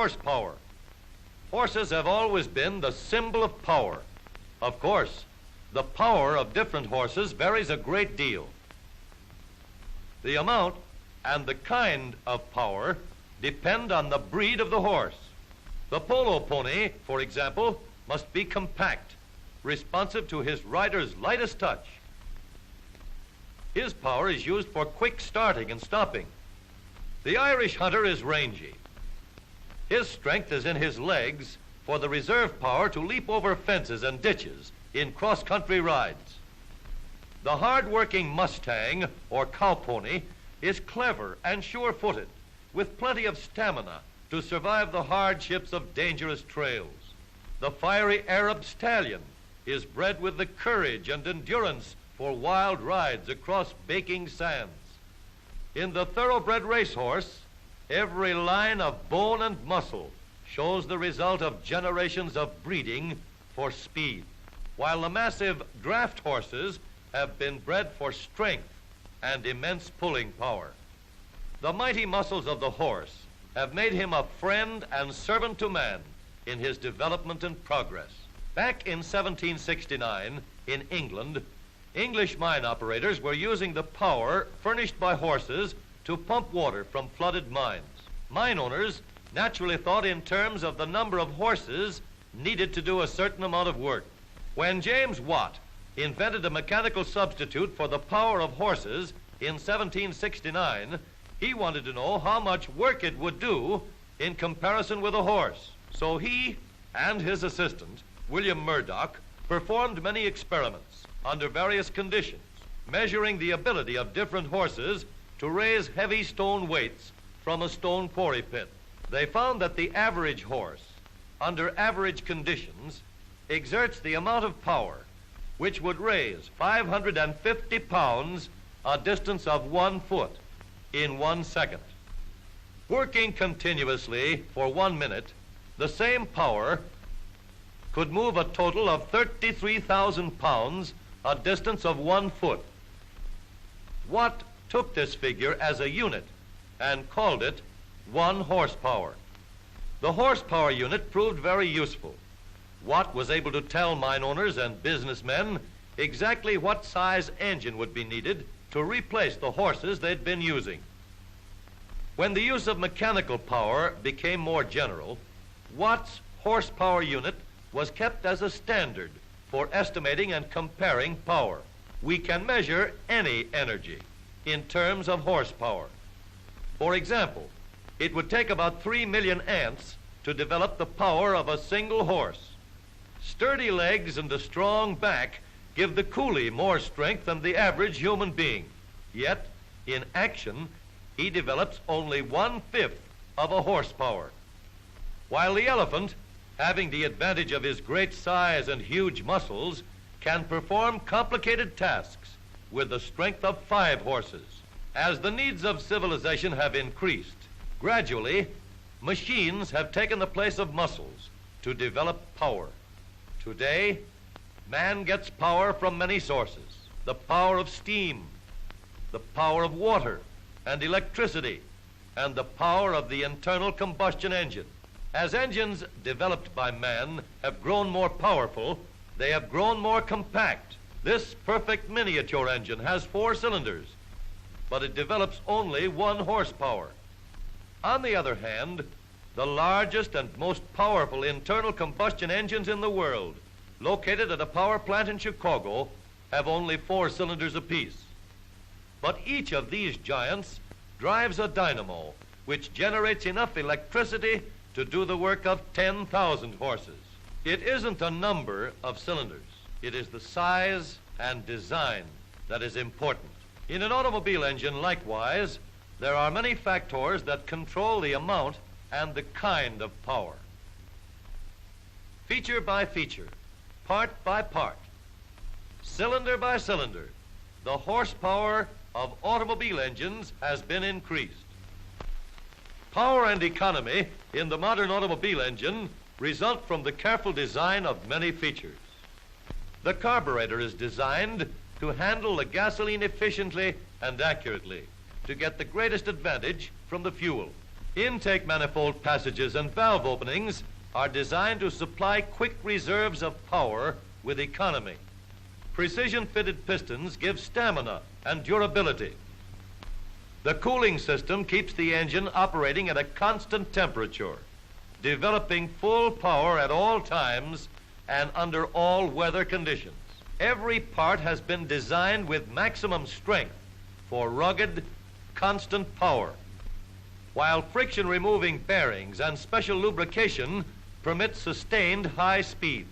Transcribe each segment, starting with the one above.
horsepower. Horses have always been the symbol of power. Of course, the power of different horses varies a great deal. The amount and the kind of power depend on the breed of the horse. The polo pony, for example, must be compact, responsive to his rider's lightest touch. His power is used for quick starting and stopping. The Irish hunter is rangy. His strength is in his legs for the reserve power to leap over fences and ditches in cross-country rides. The hard-working Mustang or cow pony is clever and sure-footed, with plenty of stamina to survive the hardships of dangerous trails. The fiery Arab stallion is bred with the courage and endurance for wild rides across baking sands. In the thoroughbred racehorse, every line of bone and muscle shows the result of generations of breeding for speed, while the massive draft horses have been bred for strength and immense pulling power. The mighty muscles of the horse have made him a friend and servant to man in his development and progress. Back in 1769, in England, English mine operators were using the power furnished by horses to pump water from flooded mines. Mine owners naturally thought in terms of the number of horses needed to do a certain amount of work. When James Watt invented a mechanical substitute for the power of horses in 1769, he wanted to know how much work it would do in comparison with a horse. So he and his assistant, William Murdoch, performed many experiments under various conditions, measuring the ability of different horses to raise heavy stone weights from a stone quarry pit. They found that the average horse, under average conditions, exerts the amount of power which would raise 550 pounds a distance of 1 foot in 1 second. Working continuously for 1 minute, the same power could move a total of 33,000 pounds a distance of 1 foot. Watt took this figure as a unit and called it 1 horsepower. The horsepower unit proved very useful. Watt was able to tell mine owners and businessmen exactly what size engine would be needed to replace the horses they'd been using. When the use of mechanical power became more general, Watt's horsepower unit was kept as a standard for estimating and comparing power. We can measure any energy in terms of horsepower. For example, it would take about 3 million ants to develop the power of a single horse. Sturdy legs and a strong back give the coolie more strength than the average human being. Yet, in action, he develops only 1/5 of a horsepower. While the elephant, having the advantage of his great size and huge muscles, can perform complicated tasks with the strength of 5 horses. As the needs of civilization have increased, gradually, machines have taken the place of muscles to develop power. Today, man gets power from many sources: the power of steam, the power of water and electricity, and the power of the internal combustion engine. As engines developed by man have grown more powerful, they have grown more compact. This perfect miniature engine has 4 cylinders, but it develops only 1 horsepower. On the other hand, the largest and most powerful internal combustion engines in the world, located at a power plant in Chicago, have only 4 cylinders apiece. But each of these giants drives a dynamo which generates enough electricity to do the work of 10,000 horses. It isn't a number of cylinders. It is the size and design that is important. In an automobile engine, likewise, there are many factors that control the amount and the kind of power. Feature by feature, part by part, cylinder by cylinder, the horsepower of automobile engines has been increased. Power and economy in the modern automobile engine result from the careful design of many features. The carburetor is designed to handle the gasoline efficiently and accurately to get the greatest advantage from the fuel. Intake manifold passages and valve openings are designed to supply quick reserves of power with economy. Precision-fitted pistons give stamina and durability. The cooling system keeps the engine operating at a constant temperature, developing full power at all times and under all weather conditions. Every part has been designed with maximum strength for rugged, constant power, while friction-removing bearings and special lubrication permit sustained high speeds.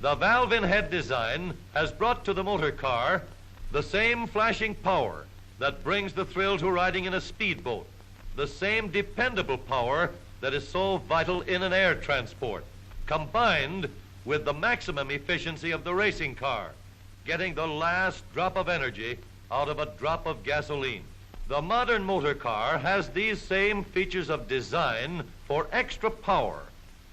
The valve-in-head design has brought to the motor car the same flashing power that brings the thrill to riding in a speedboat, the same dependable power that is so vital in an air transport, combined with the maximum efficiency of the racing car, getting the last drop of energy out of a drop of gasoline. The modern motor car has these same features of design for extra power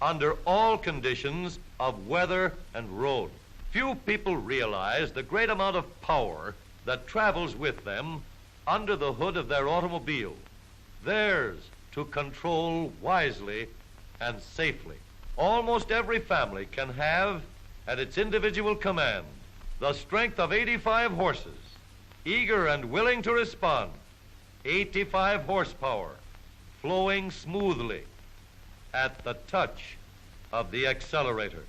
under all conditions of weather and road. Few people realize the great amount of power that travels with them under the hood of their automobile, theirs to control wisely and safely. Almost every family can have at its individual command the strength of 85 horses, eager and willing to respond, 85 horsepower, flowing smoothly at the touch of the accelerator.